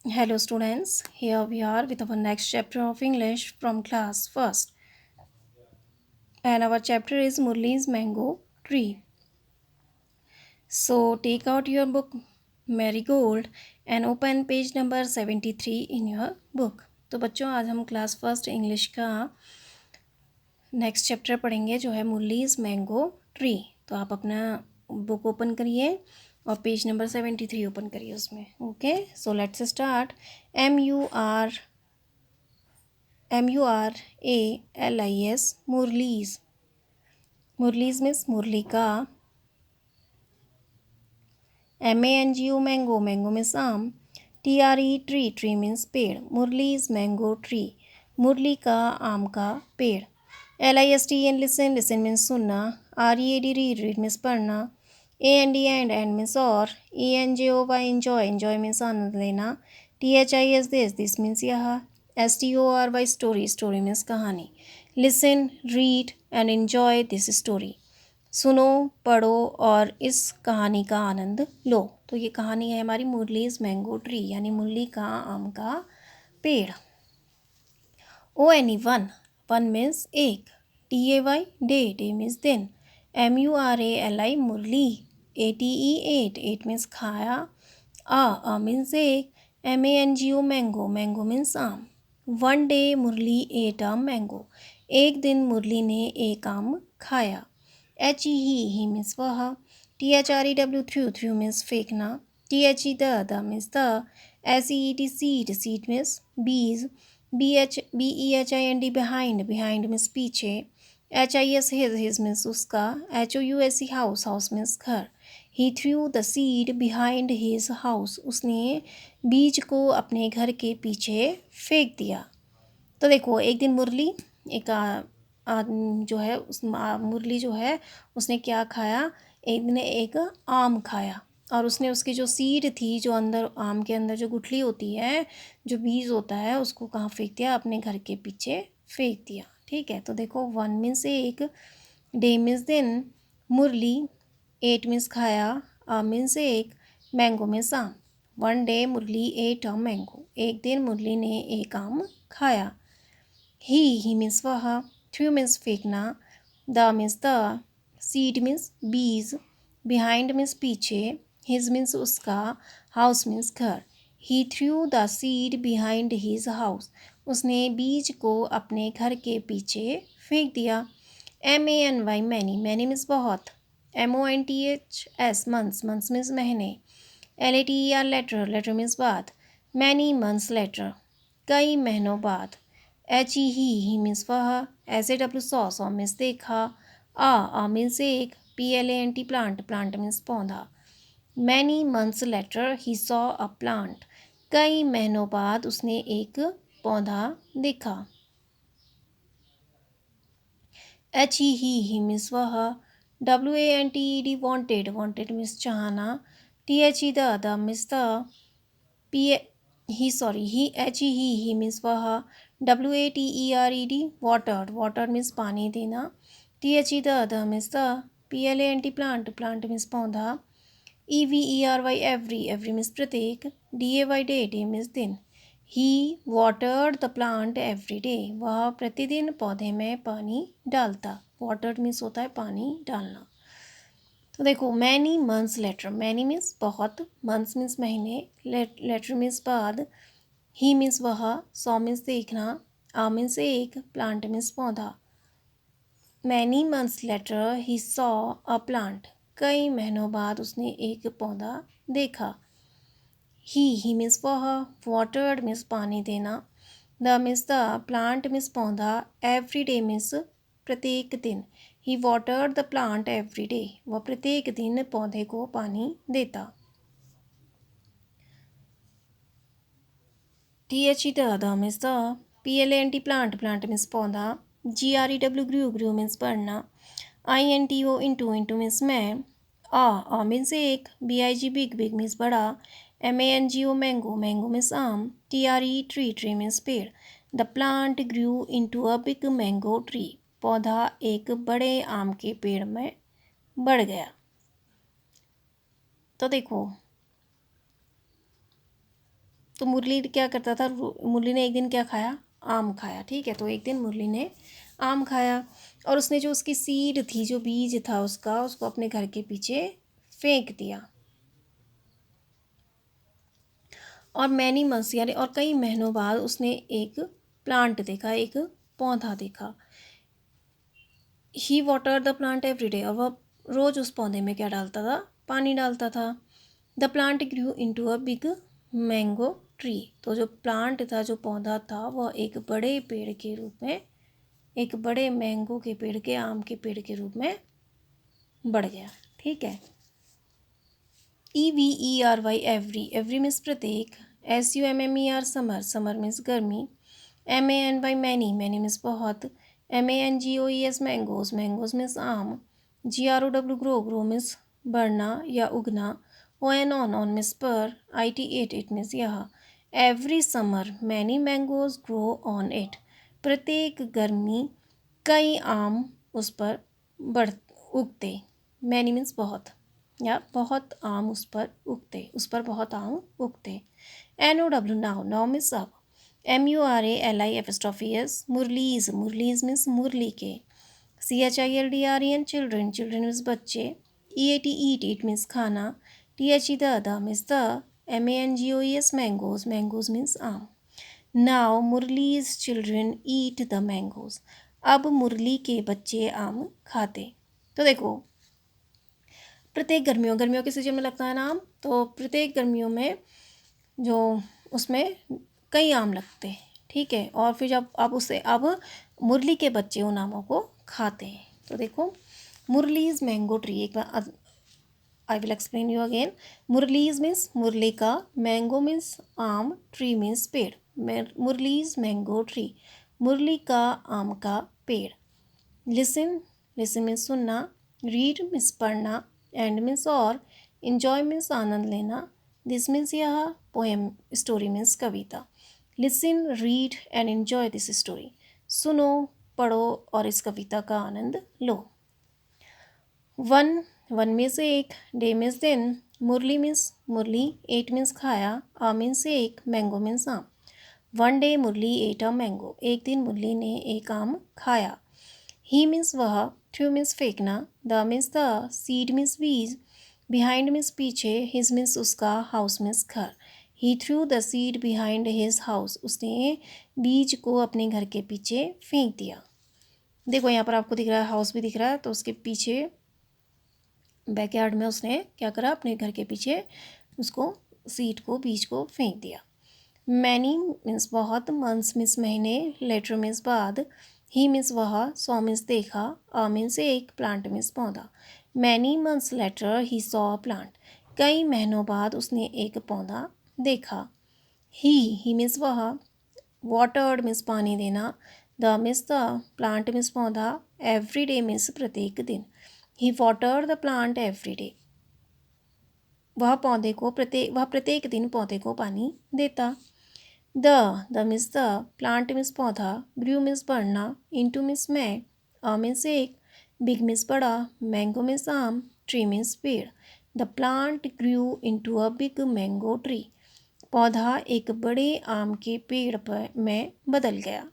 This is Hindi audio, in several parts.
Hello students, here we are with our next chapter of English from class first, and our chapter is Murli's Mango Tree. So take out your book Marigold and open page number 73 in your book. तो बच्चों आज हम क्लास फर्स्ट इंग्लिश का नेक्स्ट चैप्टर पढ़ेंगे जो है मुरलीज मैंगो ट्री। तो आप अपना बुक ओपन करिए और पेज नंबर 73 ओपन करिए उसमें। Okay, so let's start. MURALIS Murali's. Murali's means Murali का। MANGO मैंगो, मैंगो मीन्स आम। TRE ट्री, ट्री मीन्स पेड़। मुरलीज मैंगो ट्री, मुरली का आम का पेड़। LISTEN लिसन, लिसन मीन्स सुनना। READ रीड, रीड मीन्स पढ़ना। AND एंड मीन्स और। ENJOY एंजॉय, एंजॉय मीन्स आनंद लेना। THIS दिस मीन्स यह। STORY स्टोरी, स्टोरी मीन्स कहानी। Listen, read and enjoy this story, सुनो, पढ़ो और इस कहानी का आनंद लो। तो ये कहानी है हमारी मुरलीज मैंगो ट्री यानी मुरली का आम का पेड़। ONE वन मीन्स एक। DAY डे, डे मीन्स दिन। MURALI Murali. ATE ate means खाया। अ मीन्स एक। MANGO मैंगो, मैंगो मीन्स आम। One day Murali ate a mango, एक दिन मुरली ने एक आम खाया। ही मीन्स वह। THREW थ्रू, थ्रू मीन्स फेंकना। THE the means the. SEET seed, seed means बीज। BEHIND बिहाइंड, बिहाइंड मीन्स पीछे। HIS हिज मीन्स उसका। HOUSE हाउस, हाउस मीन्स घर। He threw the seed behind his house, उसने बीज को अपने घर के पीछे फेंक दिया। तो देखो, एक दिन मुरली एक जो है मुरली जो है उसने क्या खाया, एक दिन एक आम खाया और उसने उसकी जो सीड थी, जो अंदर आम के अंदर जो गुठली होती है, जो बीज होता है, उसको कहाँ फेंक दिया, अपने घर के पीछे फेंक दिया। ठीक है, तो देखो वन मीन्स एक, डे मीन्स दिन, मुरली, एट मीन्स खाया, आ मीन्स एक, मैंगो मीन्स आम। One day Murali ate a mango, एक दिन मुरली ने एक आम खाया। ही मीन्स वह। थ्रू मीन्स फेंकना। The means the. Seed means बीज। बिहाइंड मीन्स पीछे। हिज मीन्स उसका। हाउस मीन्स घर। He threw the seed behind his house, उसने बीज को अपने घर के पीछे फेंक दिया। MANY मैनी, मैनी मीन्स बहुत। MONTHS मंथ्स, मंथ्स मीन्स महीने। LATER लेटर, लेटर मीन्स बाद। मैनी मंथ्स लेटर, कई महीनों बाद। ही मीन्स वह। SAW सॉ, सॉ मीन्स देखा। आ मीन्स एक। PLANT प्लांट, प्लांट मीन्स पौधा। Many months later he saw a plant, कई महीनों बाद उसने एक पौधा देखा। ही मीन्स वह। WANTED वांटेड, वांटेड मीन्स चाहना। THE the means the. P he sorry he he means वह। WATERED वाटर, वाटर मीन्स पानी देना। THE the means the. PLANT plant, plant means पौधा। EVERY एवरी, एवरी मीन्स प्रत्येक। DAY डे, डे मीन्स दिन। He watered the plant every day, वह प्रतिदिन पौधे में पानी डालता। वाटर्ड मीन्स होता है पानी डालना। तो देखो, many months later, many means बहुत, मंथ्स मीन्स महीने, लेटर मीन्स बाद। ही मीन्स वह। सॉ मीन्स देखना। आ मीन्स एक। प्लांट मीन्स पौधा। Many months later he saw a plant, कई महीनों बाद उसने एक पौधा देखा। ही मीन्स वह। वाटर्ड मीन्स पानी देना। The means the. Plant means पौधा। एवरी डे मीन्स प्रत्येक दिन। He watered the plant every day, वह प्रत्येक दिन पौधे को पानी देता। THE the means the. PLANT plant, plant means पौधा। GREW ग्रू, ग्रू मीन्स पढ़ना। INTO इंटू, इंटू मीन्स मैं। आ मीन्स एक। BIG बिग, बिग मीन्स बड़ा। MANGO मैंगो, मैंगो मीन्स आम। TRE ट्री, ट्री मीन्स पेड़। The plant grew into a big mango tree, पौधा एक बड़े आम के पेड़ में बढ़ गया। तो देखो, तो मुरली क्या करता था, मुरली ने एक दिन क्या खाया, आम खाया, ठीक है। तो एक दिन मुरली ने आम खाया और उसने जो उसकी सीड थी, जो बीज था उसका, उसको अपने घर के पीछे फेंक दिया। और मैनी मंथ्स यानी और कई महीनों बाद उसने एक प्लांट देखा, एक पौधा देखा। He water the plant every day, और वह रोज़ उस पौधे में क्या डालता था, पानी डालता था। The plant grew into a big mango tree, तो जो प्लांट था, जो पौधा था, वह एक बड़े पेड़ के रूप में, एक बड़े मैंगो के पेड़ के, आम के पेड़ के रूप में बढ़ गया, ठीक है। EVERY एवरी, एवरी मीन्स प्रत्येक। SUMMER समर, समर मीन्स गर्मी। MANY मैनी, मैनी मीन्स बहुत। MANGOES मैंगोज, मैंगोज मीन्स आम। GROW ग्रो, ग्रो मीन्स बढ़ना या उगना। ON मीन्स पर। IT इट मीन्स यह। Every summer many mangoes grow on it, प्रत्येक गर्मी कई आम उस पर बढ़ उगते। मैनी मीन्स बहुत, या बहुत आम उस पर उगते, उस पर बहुत आम उगते। NOW नाउ, नाउ मीन्स अब। MURALIFS मुरलीज, मुरलीज मीन्स मुरली के। CHILDREN चिल्ड्रन, चिल्ड्रन मीन्स बच्चे। EAT ईट, ईट मीन्स खाना। THE the means the. MANGOES mangoes, mangoes means आम। Now Murali's children eat the mangoes, अब मुरली के बच्चे आम खाते। तो देखो, प्रत्येक गर्मियों, गर्मियों के सीजन में लगता है ना आम, तो प्रत्येक गर्मियों में जो उसमें कई आम लगते, ठीक है। और फिर जब अब मुरली के बच्चे उन आमों को खाते हैं। तो देखो, मुरलीज मैंगो ट्री, एक बार I will explain you again. Murali's means Murali का, मैंगो मीन्स आम, ट्री मीन्स पेड़। मुरलीज मैंगो ट्री, मुरली का आम का पेड़। लिसन, लिसन मीन्स सुनना। रीड मीन्स पढ़ना। एंड मीन्स और। इन्जॉय मीन्स आनंद लेना। दिस मीन्स यह। पोएम, स्टोरी मीन्स कविता। Listen, read and enjoy this story, सुनो, पढ़ो और इस कविता का आनंद लो। वन, वन मीन्स एक। डे मीन्स दिन। मुरली मीन्स मुरली। एट मीन्स खाया। आ मीन्स एक। मैंगो मीन्स आम। One day Murali ate a mango, एक दिन मुरली ने एक आम खाया। ही मीन्स वह। थ्रू मीन्स फेंकना। The means the. Seed means बीज। बिहाइंड मीन्स पीछे। हिज मीन्स उसका। हाउस मीन्स घर। He threw the seed behind his house, उसने बीज को अपने घर के पीछे फेंक दिया। देखो यहाँ पर आपको दिख रहा है, हाउस भी दिख रहा है, तो उसके पीछे बैकयार्ड में उसने क्या करा, अपने घर के पीछे उसको, सीड को, बीज को फेंक दिया। मैनी मीन्स बहुत। मंथ्स मीन्स महीने। लेटर मीन्स बाद। ही मीन्स वह। सॉ मीन्स देखा। अ मीन्स एक। प्लांट मीन्स पौधा। Many months later he saw a plant, कई महीनों बाद उसने एक पौधा देखा। ही मीन्स वह। वाटर्ड मीन्स पानी देना। The means the. Plant means पौधा। एवरी डे मीन्स प्रत्येक दिन। He water the plant every day, वह प्रत्येक दिन पौधे को पानी देता। The means the. Plant means पौधा। ग्रू मीन्स बढ़ना। इंटू मीन्स में। अ मीन्स एक। बिग मीन्स बड़ा। मैंगो मीन्स आम। ट्री मीन्स पेड़। The plant grew into a big mango tree, पौधा एक बड़े आम के पेड़ पर में बदल गया।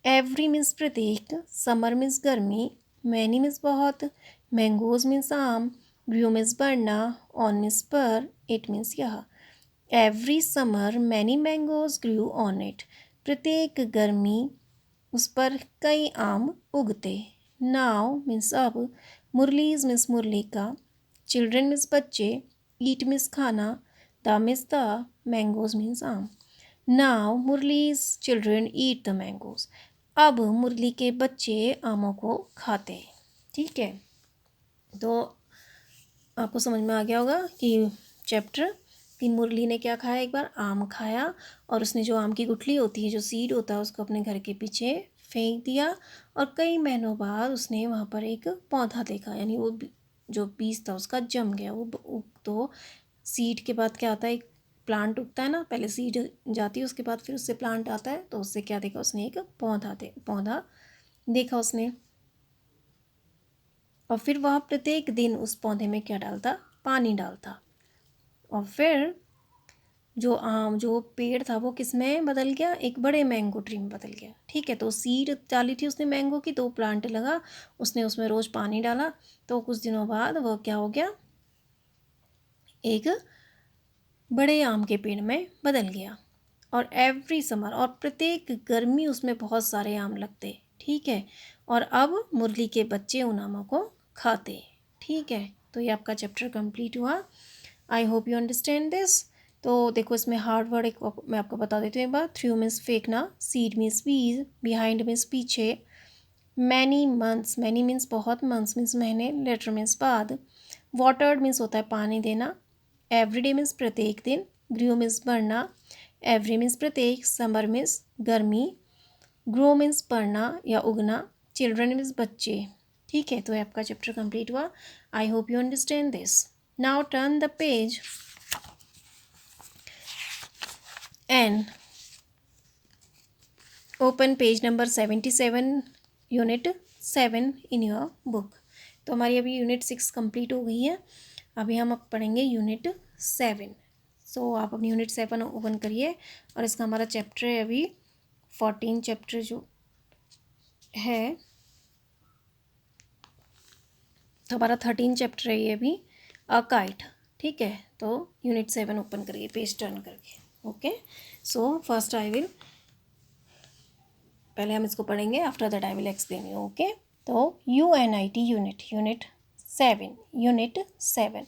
एवरी मीन्स प्रत्येक। समर मीन्स गर्मी। मैनी मीन्स बहुत। मैंगोज मीन्स आम। ग्रू मीन्स बढ़ना। ऑन मीन्स पर। इट मीन्स यह। Every summer many mangoes grew on it, प्रत्येक गर्मी उस पर कई आम उगते। नाउ मीन्स अब। मुरलीज मीन्स मुरली का। चिल्ड्रन मीन्स बच्चे। ईट मीन्स खाना। The means the. Mangoes means आम। Now Murali's children eat the mangoes, अब मुरली के बच्चे आमों को खाते हैं, ठीक है। तो आपको समझ में आ गया होगा कि चैप्टर कि मुरली ने क्या खाया, एक बार आम खाया और उसने जो आम की गुठली होती है, जो सीड होता है, उसको अपने घर के पीछे फेंक दिया और कई महीनों बाद उसने वहाँ पर एक पौधा देखा, यानी वो जो बीज था उसका जम गया। वो तो सीड के बाद क्या आता है, एक प्लांट उगता है ना, पहले सीड जाती है, उसके बाद फिर उससे प्लांट आता है। तो उससे क्या देखा उसने, एक पौधा देखा उसने। और फिर वह प्रत्येक दिन उस पौधे में क्या डालता, पानी डालता। और फिर जो आम जो पेड़ था वो किस में बदल गया, एक बड़े मैंगो ट्री में बदल गया। ठीक है, तो सीड डाली थी उसने मैंगो की, तो प्लांट लगा, उसने उसमें रोज़ पानी डाला, तो कुछ दिनों बाद वो क्या हो गया, एक बड़े आम के पेड़ में बदल गया। और एवरी समर, और प्रत्येक गर्मी उसमें बहुत सारे आम लगते। ठीक है, और अब मुरली के बच्चे उन आमों को खाते। ठीक है, तो ये आपका चैप्टर कंप्लीट हुआ। I hope you understand this. तो देखो इसमें हार्ड वर्ड एक मैं आपको बता देती हूँ एक बार। थ्रू मीन्स फेंकना, सीड मीन्स बीज, बिहाइंड मीन्स पीछे, मैनी मंथ्स, मैनी मीन्स बहुत, मंथ्स मीन्स महीने, लेटर मीन्स बाद, वाटर्ड मीन्स होता है पानी देना, एवरीडे मीन्स प्रत्येक दिन, ग्रू मीन्स बढ़ना, एवरी मीन्स प्रत्येक, समर मीन्स गर्मी, ग्रो मीन्स बढ़ना या उगना, चिल्ड्रन मीन्स बच्चे। ठीक है, तो आपका चैप्टर कंप्लीट हुआ। I hope you understand this. Now turn the page and open page number 77, unit 7 in your book. तो हमारी अभी यूनिट 6 कंप्लीट हो गई है। अभी हम अब पढ़ेंगे यूनिट 7। सो आप अपनी यूनिट 7 ओपन करिए, और इसका हमारा चैप्टर है अभी 14 चैप्टर जो है, तो हमारा 13 चैप्टर है ये अभी, अ काइट। ठीक है, तो यूनिट 7 ओपन करिए पेज टर्न करके। Okay, so first I will, पहले हम इसको पढ़ेंगे, after that I will explain you. Okay, तो UNIT unit 7,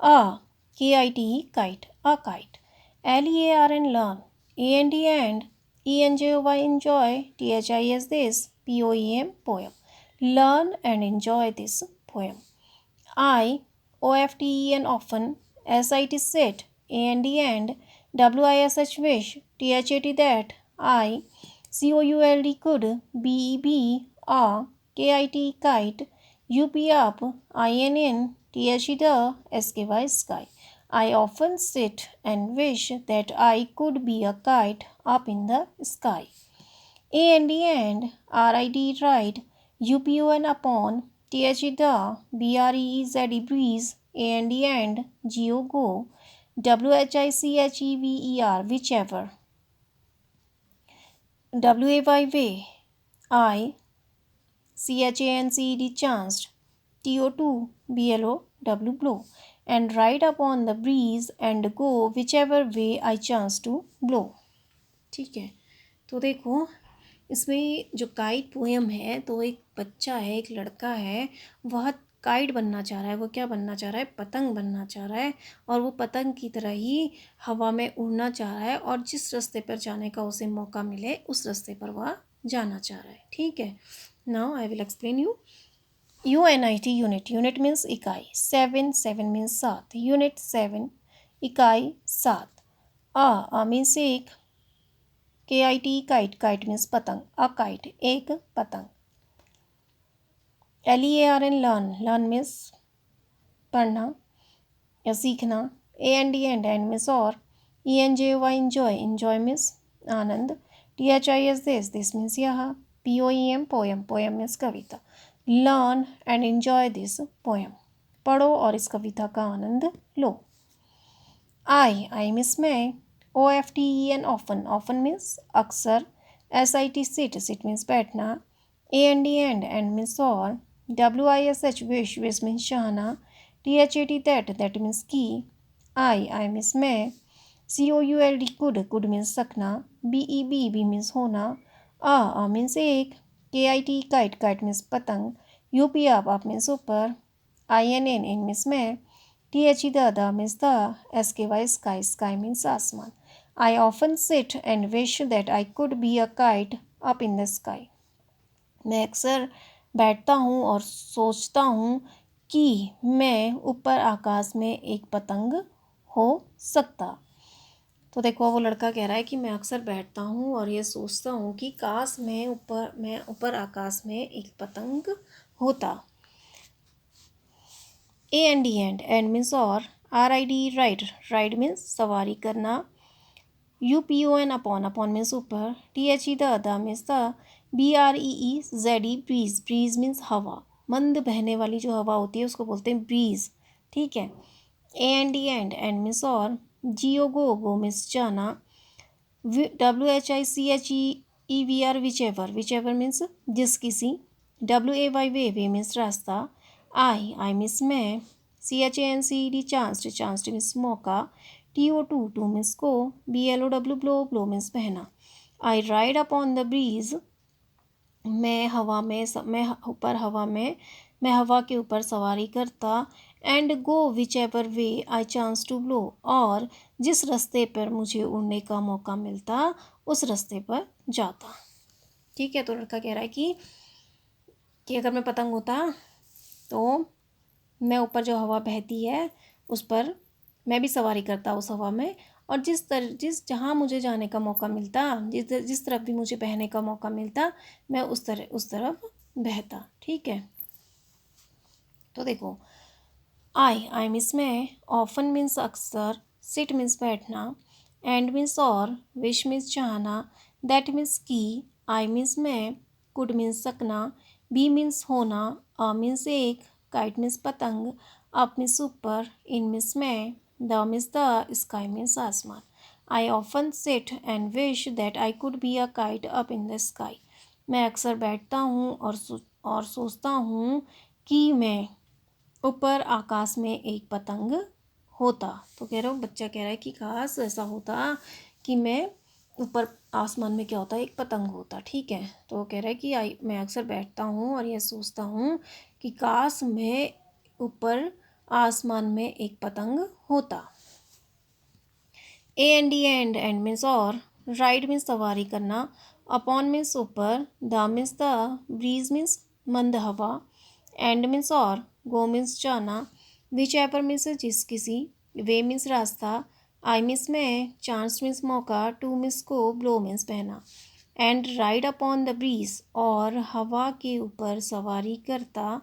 a KIT kite, a kite, LEARN learn, AND and, ENJOY enjoy, THIS this, POEM poem, learn and enjoy this poem. I OFTEN often, SIT sit, AND, WISH wish, THAT that, I COULD could, BEB a, KIT kite, UP up, INN, THE the, SKY sky. I often sit and wish that I could be a kite up in the sky. AND, RID ride, UPON upon, THE the, BREEZ breeze, AND, GO go, WHICHEVER whichever, WAY way, I CHANCED chanced, TO2 BLOW blow, and ride upon the breeze and go whichever way I chance to blow. ठीक है, तो देखो इसमें जो काइट पोएम है, तो एक बच्चा है, एक लड़का है, वह काइट बनना चाह रहा है। वो क्या बनना चाह रहा है, पतंग बनना चाह रहा है, और वो पतंग की तरह ही हवा में उड़ना चाह रहा है, और जिस रास्ते पर जाने का उसे मौका मिले उस रास्ते पर वह जाना चाह रहा है। ठीक है, now I will explain you. UNIT unit means इकाई, 7 मीन्स 7, यूनिट 7 इकाई 7, अ मीन्स एक, KIT काइट मीन्स पतंग, अ काइट एक पतंग, LEARN लर्न मीन्स पढ़ना या सीखना, AND मीन्स और, ENJOY enjoy means Anand, THIS this means यह, POEM poem means Kavita, learn and enjoy this poem पढ़ो और इस कविता का आनंद लो। आई मीन्स मैं, OFTEN ऑफन मीन्स अक्सर, SIT सिट मीन्स बैठना, AND मीन्स और, WISH विश मीन्स चाहना, THAT दैट मीन्स की, आई मीन्स मैं, COULD कुड मीन्स सकना, BEB मीन्स होना, अ मीन्स एक, KIT काइट मीन्स पतंग, UP आप मीन्स ऊपर, INN मीन्स मैं, THE the means the, SKY sky means आसमान। I often sit and wish that I could be a kite up in the sky. मैं अक्सर बैठता हूँ और सोचता हूँ कि मैं ऊपर आकाश में एक पतंग हो सकता। तो देखो वो लड़का कह रहा है कि मैं अक्सर बैठता हूँ और ये सोचता हूँ कि काश मैं ऊपर आकाश में एक पतंग होता। AND मीन्स और, RID राइड मीन्स सवारी करना, UPON अपॉन मीन्स ऊपर, THE the means the, BREEZE breeze means हवा, मंद बहने वाली जो हवा होती है उसको बोलते हैं ब्रीज। ठीक है, AND मीन्स और, जियो गो मीन्स जाना, WHICHEVR विचेवर मीन्स जिस किसी, WAY वे मीन्स रास्ता, आई मीन्स मैं, CHANCED चांस्ड मीन्स मौका, TO टू मीन्स को, BLOW ब्लो मीन्स बहना। I ride upon the breeze, मैं हवा के ऊपर सवारी करता, and go whichever way I chance to blow, और जिस रास्ते पर मुझे उड़ने का मौका मिलता उस रास्ते पर जाता। ठीक है, तो लड़का कह रहा है कि अगर मैं पतंग होता तो मैं ऊपर जो हवा बहती है उस पर मैं भी सवारी करता उस हवा में, और जहाँ मुझे जाने का मौका मिलता, जिस तरफ भी मुझे बहने का मौका मिलता, मैं उस तरफ बहता। ठीक है, तो देखो, आई मीन्स मैं, ऑफन मीन्स अक्सर, सिट मीन्स बैठना, एंड मीन्स और, विश मीन्स चाहना, दैट मीन्स की, आई मीन्स मैं, कुड मीन्स सकना, बी मीन्स होना, अ मीन्स एक, काइट मीन्स पतंग, अप मीन्स ऊपर, इन मीन्स मैं, the means the, sky means आसमान। I often sit and wish that I could be a kite up in the sky, मैं अक्सर बैठता हूँ और सोचता हूँ कि मैं ऊपर आकाश में एक पतंग होता। तो कह रहा हूँ, बच्चा कह रहा है कि काश ऐसा होता कि मैं ऊपर आसमान में क्या होता, एक पतंग होता। ठीक है, तो वो कह रहा है कि मैं अक्सर बैठता हूँ और यह सोचता हूँ कि काश मैं ऊपर आसमान में एक पतंग होता। एंड मीन्स और, राइड मीन्स सवारी करना, अपॉन मीन्स ऊपर, the means the, breeze means मंद हवा, एंड मीन्स और, गो मीन्स जाना, विच एवर मीन्स जिस किसी, वे मीन्स रास्ता, आई मीन्स मैं, चांस मीन्स मौका, टू मीन्स को, ब्लो मीन्स बहना, and ride upon the breeze और हवा के ऊपर सवारी करता,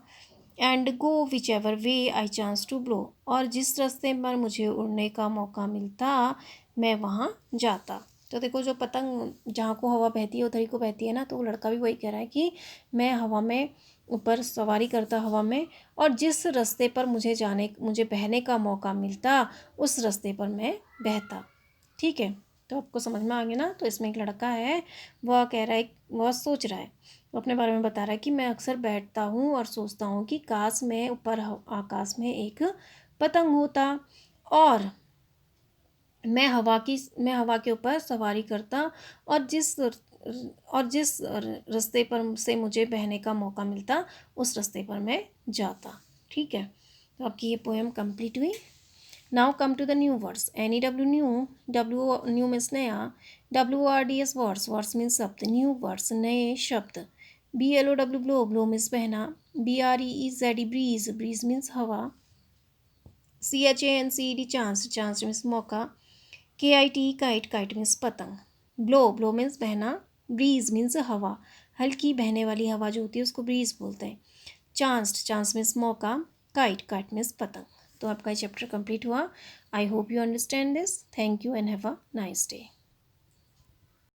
and go whichever way I chance to blow और जिस रास्ते पर मुझे उड़ने का मौका मिलता मैं वहाँ जाता। तो देखो, जो पतंग जहाँ को हवा बहती है उधर ही को बहती है ना, तो वो लड़का भी वही कह रहा है कि मैं हवा में ऊपर सवारी करता हवा में, और जिस रास्ते पर मुझे बहने का मौका मिलता उस रास्ते पर मैं बहता। ठीक है, तो आपको समझ में आ गया ना। तो इसमें एक लड़का है, वह कह रहा है, वह सोच रहा है, वो अपने बारे में बता रहा है कि मैं अक्सर बैठता हूँ और सोचता हूँ कि काश मैं ऊपर आकाश में एक पतंग होता, और मैं हवा के ऊपर सवारी करता, और जिस रास्ते पर से मुझे बहने का मौका मिलता उस रास्ते पर मैं जाता। ठीक है, तो आपकी ये पोएम कंप्लीट हुई। Now come to the new words. NEW new means नया, WORDS वर्ड्स मीन्स शब्द, न्यू वर्ड्स नए शब्द, BLOW ब्लो मीन्स बहना, BREEZ ब्रीज मीन्स हवा, CHANCED चांस मीन्स मौका, KIT काइट मीन्स पतंग, ब्लो मीन्स बहना, ब्रीज मीन्स हवा, हल्की बहने वाली हवा जो होती है उसको ब्रीज बोलते हैं, चांस मीन्स मौका, काइट मीन्स पतंग। तो आपका ये चैप्टर कंप्लीट हुआ। I hope you understand this. Thank you and have a nice day.